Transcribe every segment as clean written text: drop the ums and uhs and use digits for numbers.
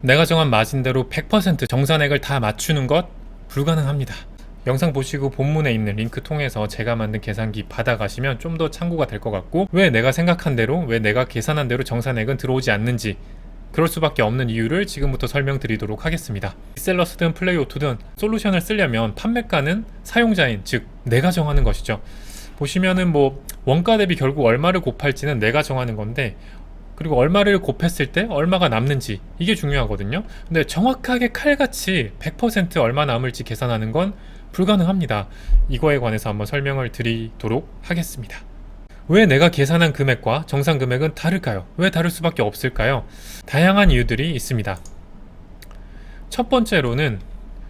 내가 정한 마진대로 100% 정산액을 다 맞추는 것 불가능합니다. 영상 보시고 본문에 있는 링크 통해서 제가 만든 계산기 받아가시면 좀 더 참고가 될 것 같고, 왜 내가 생각한 대로, 왜 내가 계산한 대로 정산액은 들어오지 않는지, 그럴 수밖에 없는 이유를 지금부터 설명드리도록 하겠습니다. 셀러스든 플레이오토든 솔루션을 쓰려면 판매가는 사용자인, 즉 내가 정하는 것이죠. 보시면은 원가 대비 결국 얼마를 곱할지는 내가 정하는 건데, 그리고 얼마를 곱했을 때 얼마가 남는지, 이게 중요하거든요. 근데 정확하게 칼같이 100% 얼마 남을지 계산하는 건 불가능합니다. 이거에 관해서 한번 설명을 드리도록 하겠습니다. 왜 내가 계산한 금액과 정산 금액은 다를까요? 왜 다를 수밖에 없을까요? 다양한 이유들이 있습니다. 첫 번째로는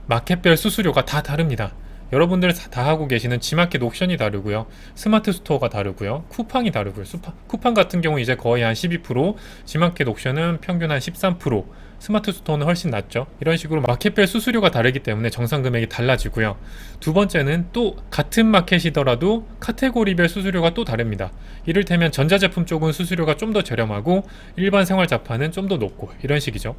마켓별 수수료가 다 다릅니다. 여러분들 다 하고 계시는 지마켓 옥션이 다르고요, 스마트 스토어가 다르고요, 쿠팡이 다르고요. 쿠팡 같은 경우 이제 거의 한 12%, 지마켓 옥션은 평균 한 13%, 스마트 스토어는 훨씬 낮죠. 이런 식으로 마켓별 수수료가 다르기 때문에 정산 금액이 달라지고요. 두 번째는 또 같은 마켓이더라도 카테고리별 수수료가 또 다릅니다. 이를테면 전자제품 쪽은 수수료가 좀 더 저렴하고 일반 생활 잡화는 좀 더 높고, 이런 식이죠.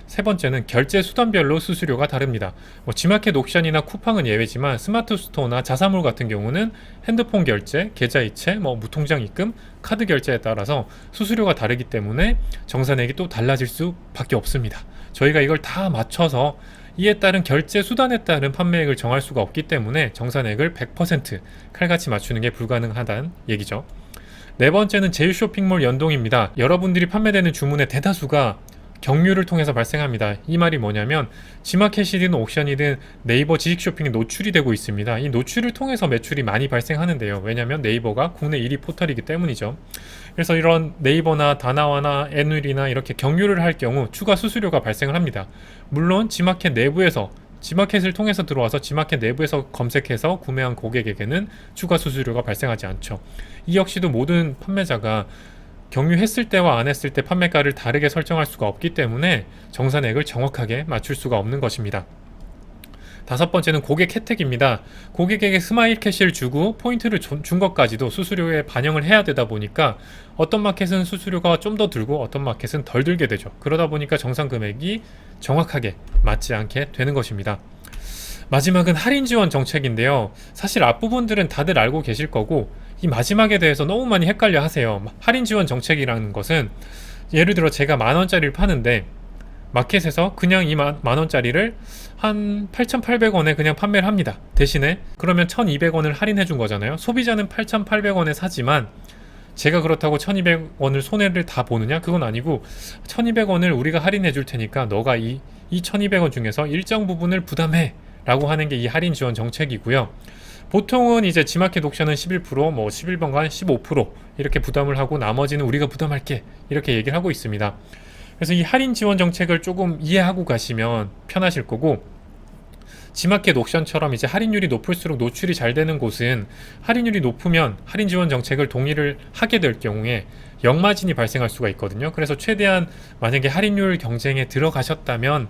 세 번째는 결제 수단별로 수수료가 다릅니다. 지마켓 옥션이나 쿠팡은 예외지만 스마트 스토어나 자사몰 같은 경우는 핸드폰 결제, 계좌이체, 무통장 입금, 카드 결제에 따라서 수수료가 다르기 때문에 정산액이 또 달라질 수밖에 없습니다. 저희가 이걸 다 맞춰서 이에 따른 결제 수단에 따른 판매액을 정할 수가 없기 때문에 정산액을 100% 칼같이 맞추는 게 불가능하다는 얘기죠. 네 번째는 제휴 쇼핑몰 연동입니다. 여러분들이 판매되는 주문의 대다수가 경유를 통해서 발생합니다. 이 말이 뭐냐면 지마켓이든 옥션이든 네이버 지식 쇼핑에 노출이 되고 있습니다. 이 노출을 통해서 매출이 많이 발생하는데요. 왜냐하면 네이버가 국내 1위 포털이기 때문이죠. 그래서 이런 네이버나 다나와나 애누리나 이렇게 경유를 할 경우 추가 수수료가 발생을 합니다. 물론 지마켓 내부에서, 지마켓을 통해서 들어와서 지마켓 내부에서 검색해서 구매한 고객에게는 추가 수수료가 발생하지 않죠. 이 역시도 모든 판매자가 경유했을 때와 안 했을 때 판매가를 다르게 설정할 수가 없기 때문에 정산액을 정확하게 맞출 수가 없는 것입니다. 다섯 번째는 고객 혜택입니다. 고객에게 스마일 캐시를 주고 포인트를 준 것까지도 수수료에 반영을 해야 되다 보니까 어떤 마켓은 수수료가 좀 더 들고 어떤 마켓은 덜 들게 되죠. 그러다 보니까 정산 금액이 정확하게 맞지 않게 되는 것입니다. 마지막은 할인 지원 정책인데요. 사실 앞부분들은 다들 알고 계실 거고, 이 마지막에 대해서 너무 많이 헷갈려 하세요. 할인 지원 정책이라는 것은, 예를 들어 제가 만원짜리를 파는데 마켓에서 그냥 이 만원짜리를 한 8,800원에 그냥 판매를 합니다. 대신에 그러면 1,200원을 할인해 준 거잖아요. 소비자는 8,800원에 사지만 제가 그렇다고 1,200원을 손해를 다 보느냐? 그건 아니고 1,200원을 우리가 할인해 줄 테니까 너가 이 1,200원 중에서 일정 부분을 부담해 라고 하는 게 이 할인 지원 정책이고요. 보통은 이제 지마켓 옥션은 11%, 11번간 15% 이렇게 부담을 하고 나머지는 우리가 부담할게, 이렇게 얘기를 하고 있습니다. 그래서 이 할인 지원 정책을 조금 이해하고 가시면 편하실 거고, 지마켓 옥션처럼 이제 할인율이 높을수록 노출이 잘 되는 곳은 할인율이 높으면 할인 지원 정책을 동의를 하게 될 경우에 역마진이 발생할 수가 있거든요. 그래서 최대한 만약에 할인율 경쟁에 들어가셨다면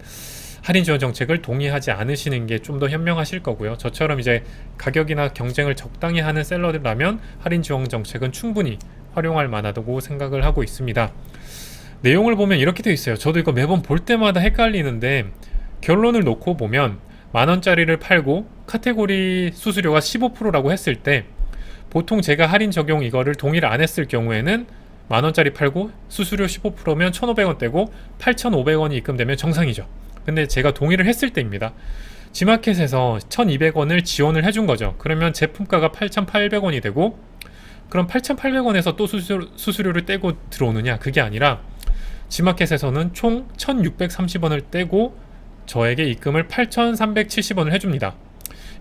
할인 지원 정책을 동의하지 않으시는 게 좀 더 현명하실 거고요. 저처럼 이제 가격이나 경쟁을 적당히 하는 셀러들라면 할인 지원 정책은 충분히 활용할 만하다고 생각을 하고 있습니다. 내용을 보면 이렇게 되어 있어요. 저도 이거 매번 볼 때마다 헷갈리는데, 결론을 놓고 보면 만원짜리를 팔고 카테고리 수수료가 15%라고 했을 때, 보통 제가 할인 적용 이거를 동의를 안 했을 경우에는 만원짜리 팔고 수수료 15%면 1,500원 떼고 8,500원이 입금되면 정상이죠. 근데 제가 동의를 했을 때입니다. 지마켓에서 1,200원을 지원을 해준 거죠. 그러면 제품가가 8,800원이 되고, 그럼 8,800원에서 또 수수료를 떼고 들어오느냐? 그게 아니라 지마켓에서는 총 1,630원을 떼고 저에게 입금을 8,370원을 해줍니다.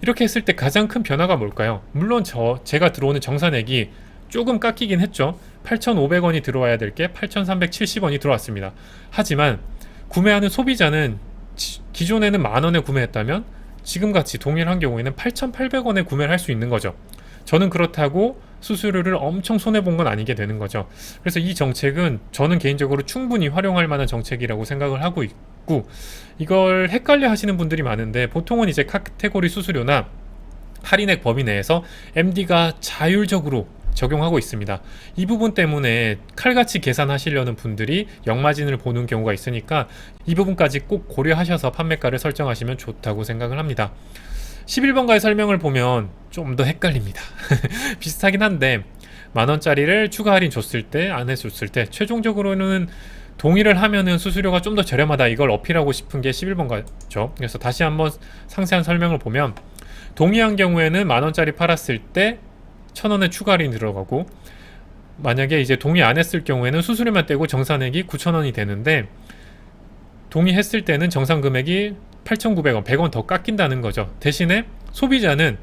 이렇게 했을 때 가장 큰 변화가 뭘까요? 물론 제가 들어오는 정산액이 조금 깎이긴 했죠. 8,500원이 들어와야 될 게 8,370원이 들어왔습니다. 하지만 구매하는 소비자는 기존에는 만원에 구매했다면 지금같이 동일한 경우에는 8,800원에 구매를 할 수 있는 거죠. 저는 그렇다고 수수료를 엄청 손해본 건 아니게 되는 거죠. 그래서 이 정책은 저는 개인적으로 충분히 활용할 만한 정책이라고 생각을 하고 있고, 이걸 헷갈려 하시는 분들이 많은데, 보통은 이제 카테고리 수수료나 할인액 범위 내에서 MD가 자율적으로 적용하고 있습니다. 이 부분 때문에 칼같이 계산하시려는 분들이 역마진을 보는 경우가 있으니까 이 부분까지 꼭 고려하셔서 판매가를 설정하시면 좋다고 생각을 합니다. 11번가의 설명을 보면 좀 더 헷갈립니다. 비슷하긴 한데 만원짜리를 추가 할인 줬을 때, 안 해줬을 때 최종적으로는 동의를 하면은 수수료가 좀 더 저렴하다, 이걸 어필하고 싶은 게 11번가죠. 그래서 다시 한번 상세한 설명을 보면, 동의한 경우에는 만원짜리 팔았을 때 1,000원의 추가 할인 들어가고, 만약에 이제 동의 안 했을 경우에는 수수료만 떼고 정산액이 9,000원이 되는데, 동의했을 때는 정산 금액이 8,900원, 100원 더 깎인다는 거죠. 대신에 소비자는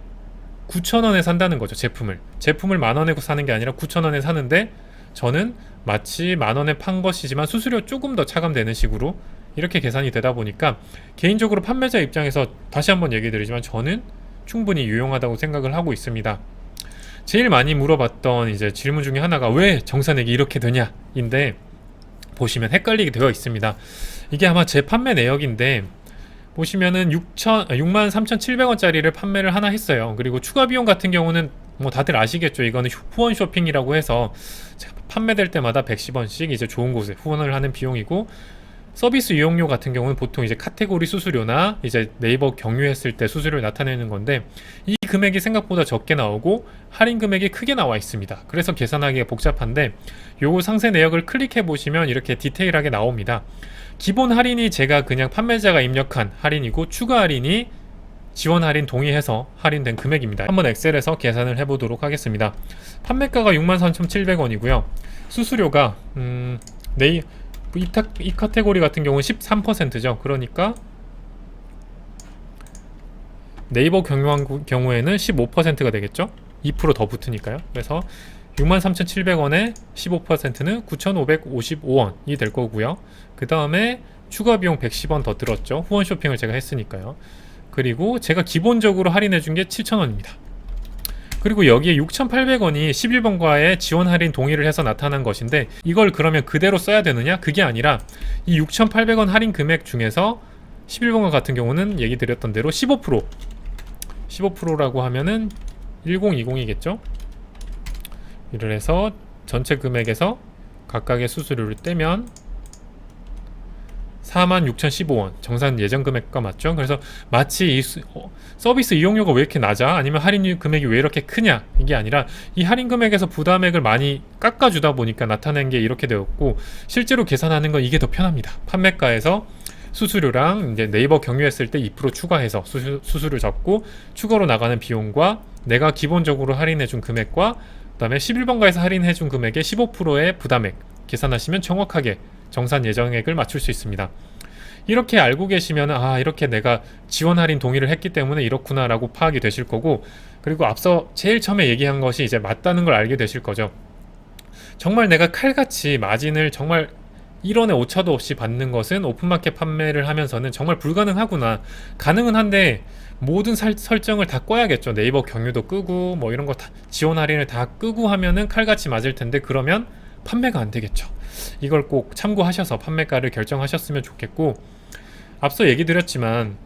9,000원에 산다는 거죠. 제품을 만원에 사는 게 아니라 9,000원에 사는데, 저는 마치 만원에 판 것이지만 수수료 조금 더 차감되는 식으로 이렇게 계산이 되다 보니까, 개인적으로 판매자 입장에서 다시 한번 얘기 드리지만 저는 충분히 유용하다고 생각을 하고 있습니다. 제일 많이 물어봤던 이제 질문 중에 하나가 왜 정산액이 이렇게 되냐 인데, 보시면 헷갈리게 되어 있습니다. 이게 아마 제 판매 내역인데, 보시면은 63,700원짜리를 판매를 하나 했어요. 그리고 추가 비용 같은 경우는 뭐 다들 아시겠죠. 이거는 후원 쇼핑이라고 해서 판매될 때마다 110원씩 이제 좋은 곳에 후원을 하는 비용이고, 서비스 이용료 같은 경우는 보통 이제 카테고리 수수료나 이제 네이버 경유했을 때 수수료를 나타내는 건데, 이 금액이 생각보다 적게 나오고 할인 금액이 크게 나와 있습니다. 그래서 계산하기가 복잡한데, 요거 상세 내역을 클릭해 보시면 이렇게 디테일하게 나옵니다. 기본 할인이 제가 그냥 판매자가 입력한 할인이고, 추가 할인이 지원 할인 동의해서 할인된 금액입니다. 한번 엑셀에서 계산을 해보도록 하겠습니다. 판매가가 63,700원이고요. 수수료가 이 카테고리 같은 경우는 13%죠. 그러니까 네이버 경유한 경우에는 15%가 되겠죠. 2% 더 붙으니까요. 그래서 63,700원에 15%는 9,555원이 될 거고요. 그 다음에 추가 비용 110원 더 들었죠. 후원 쇼핑을 제가 했으니까요. 그리고 제가 기본적으로 할인해 준 게 7,000원입니다. 그리고 여기에 6,800원이 11번가에 지원 할인 동의를 해서 나타난 것인데, 이걸 그러면 그대로 써야 되느냐? 그게 아니라 이 6,800원 할인 금액 중에서 11번가 같은 경우는 얘기 드렸던 대로 15%라고 하면은 1020이겠죠? 이를 해서 전체 금액에서 각각의 수수료를 떼면 46,015원 정산 예정 금액과 맞죠? 그래서 마치 서비스 이용료가 왜 이렇게 낮아? 아니면 할인 금액이 왜 이렇게 크냐? 이게 아니라 이 할인 금액에서 부담액을 많이 깎아주다 보니까 나타낸 게 이렇게 되었고, 실제로 계산하는 건 이게 더 편합니다. 판매가에서 수수료랑 이제 네이버 경유했을 때 2% 추가해서 수수료 잡고, 추가로 나가는 비용과 내가 기본적으로 할인해준 금액과 그 다음에 11번가에서 할인해준 금액의 15%의 부담액 계산하시면 정확하게 정산 예정액을 맞출 수 있습니다. 이렇게 알고 계시면 이렇게 내가 지원 할인 동의를 했기 때문에 이렇구나 라고 파악이 되실 거고, 그리고 앞서 제일 처음에 얘기한 것이 이제 맞다는 걸 알게 되실 거죠. 정말 내가 칼같이 마진을 정말 1원의 오차도 없이 받는 것은 오픈마켓 판매를 하면서는 정말 불가능하구나. 가능은 한데 모든 설정을 다 꺼야겠죠. 네이버 경유도 끄고 뭐 이런 거 다 지원 할인을 다 끄고 하면은 칼같이 맞을 텐데, 그러면 판매가 안 되겠죠. 이걸 꼭 참고하셔서 판매가를 결정하셨으면 좋겠고, 앞서 얘기 드렸지만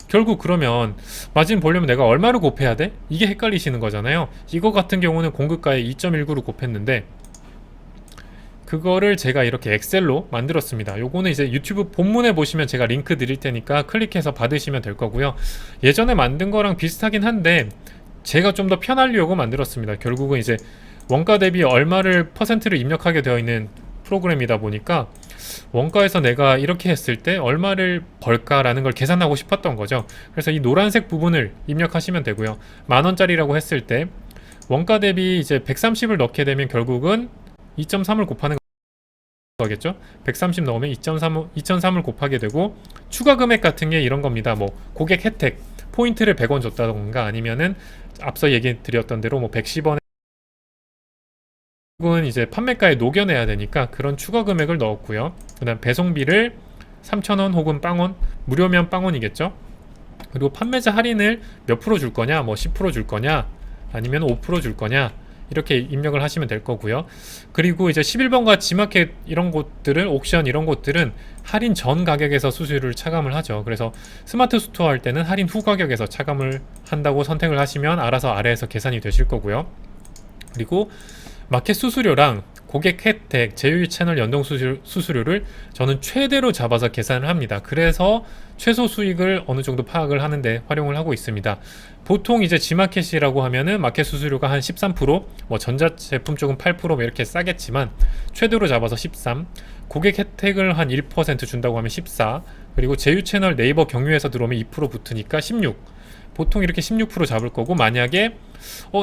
결국 그러면 마진 보려면 내가 얼마를 곱해야 돼? 이게 헷갈리시는 거잖아요. 이거 같은 경우는 공급가에 2.19를 곱했는데, 그거를 제가 이렇게 엑셀로 만들었습니다. 요거는 이제 유튜브 본문에 보시면 제가 링크 드릴 테니까 클릭해서 받으시면 될 거고요. 예전에 만든 거랑 비슷하긴 한데 제가 좀 더 편하려고 만들었습니다. 결국은 이제 원가 대비 얼마를 퍼센트를 입력하게 되어 있는 프로그램이다 보니까 원가에서 내가 이렇게 했을 때 얼마를 벌까라는 걸 계산하고 싶었던 거죠. 그래서 이 노란색 부분을 입력하시면 되고요. 만원짜리라고 했을 때 원가 대비 이제 130을 넣게 되면 결국은 2.3을 곱하는 거겠죠. 130 넣으면 2.3을 곱하게 되고, 추가 금액 같은 게 이런 겁니다. 뭐 고객 혜택 포인트를 100원 줬다던가, 아니면은 앞서 얘기 드렸던 대로 뭐 110원에 은 이제 판매가에 녹여내야 되니까 그런 추가 금액을 넣었고요. 그 다음 배송비를 3,000원 혹은 빵원, 무료면 빵원이겠죠. 그리고 판매자 할인을 몇 프로 줄 거냐, 뭐 10% 줄 거냐, 아니면 5% 줄 거냐, 이렇게 입력을 하시면 될 거고요. 그리고 이제 11번가 지마켓 이런 곳들은, 옥션 이런 곳들은 할인 전 가격에서 수수료를 차감을 하죠. 그래서 스마트 스토어 할 때는 할인 후 가격에서 차감을 한다고 선택을 하시면 알아서 아래에서 계산이 되실 거고요. 그리고 마켓 수수료랑 고객 혜택, 제휴 채널 연동 수수료를 저는 최대로 잡아서 계산을 합니다. 그래서 최소 수익을 어느 정도 파악을 하는데 활용을 하고 있습니다. 보통 이제 G마켓이라고 하면은 마켓 수수료가 한 13%, 뭐 전자제품 쪽은 8% 이렇게 싸겠지만 최대로 잡아서 13, 고객 혜택을 한 1% 준다고 하면 14, 그리고 제휴 채널 네이버 경유에서 들어오면 2% 붙으니까 16. 보통 이렇게 16% 잡을 거고, 만약에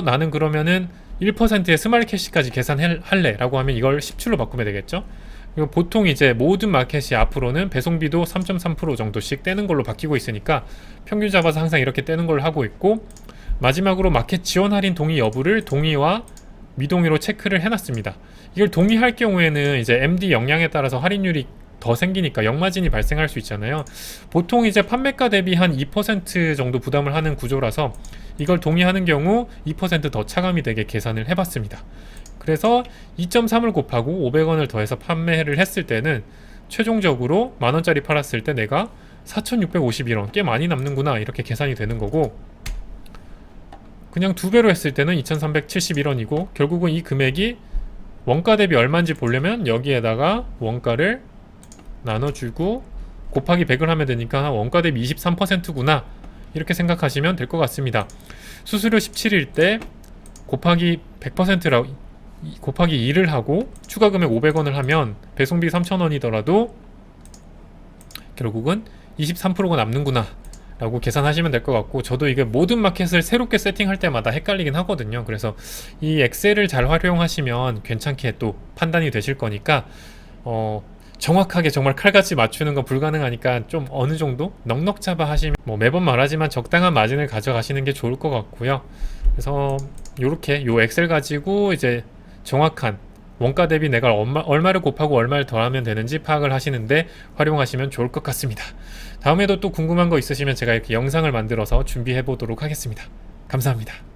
나는 그러면은 1%의 스마일 캐시까지 계산할래 라고 하면 이걸 17로 바꾸면 되겠죠. 그리고 보통 이제 모든 마켓이 앞으로는 배송비도 3.3% 정도씩 떼는 걸로 바뀌고 있으니까 평균 잡아서 항상 이렇게 떼는 걸로 하고 있고, 마지막으로 마켓 지원 할인 동의 여부를 동의와 미동의로 체크를 해놨습니다. 이걸 동의할 경우에는 이제 MD 역량에 따라서 할인율이 더 생기니까 역마진이 발생할 수 있잖아요. 보통 이제 판매가 대비 한 2% 정도 부담을 하는 구조라서 이걸 동의하는 경우 2%더 차감이 되게 계산을 해봤습니다. 그래서 2.3을 곱하고 500원을 더해서 판매를 했을 때는 최종적으로 만원짜리 팔았을 때 내가 4,651원, 꽤 많이 남는구나 이렇게 계산이 되는 거고, 그냥 2배로 했을 때는 2,371원이고, 결국은 이 금액이 원가 대비 얼마인지 보려면 여기에다가 원가를 나눠주고 곱하기 100을 하면 되니까 원가 대비 23%구나 이렇게 생각하시면 될 것 같습니다. 수수료 17일 때 곱하기 100%라고 곱하기 2를 하고 추가 금액 500원을 하면 배송비 3,000원이더라도 결국은 23%가 남는구나 라고 계산하시면 될 것 같고, 저도 이게 모든 마켓을 새롭게 세팅할 때마다 헷갈리긴 하거든요. 그래서 이 엑셀을 잘 활용하시면 괜찮게 또 판단이 되실 거니까 정확하게 정말 칼같이 맞추는 건 불가능하니까 좀 어느 정도 넉넉 잡아 하시면, 뭐 매번 말하지만 적당한 마진을 가져가시는 게 좋을 것 같고요. 그래서 요렇게 요 엑셀 가지고 이제 정확한 원가 대비 내가 얼마를 곱하고 얼마를 더하면 되는지 파악을 하시는데 활용하시면 좋을 것 같습니다. 다음에도 또 궁금한 거 있으시면 제가 이렇게 영상을 만들어서 준비해 보도록 하겠습니다. 감사합니다.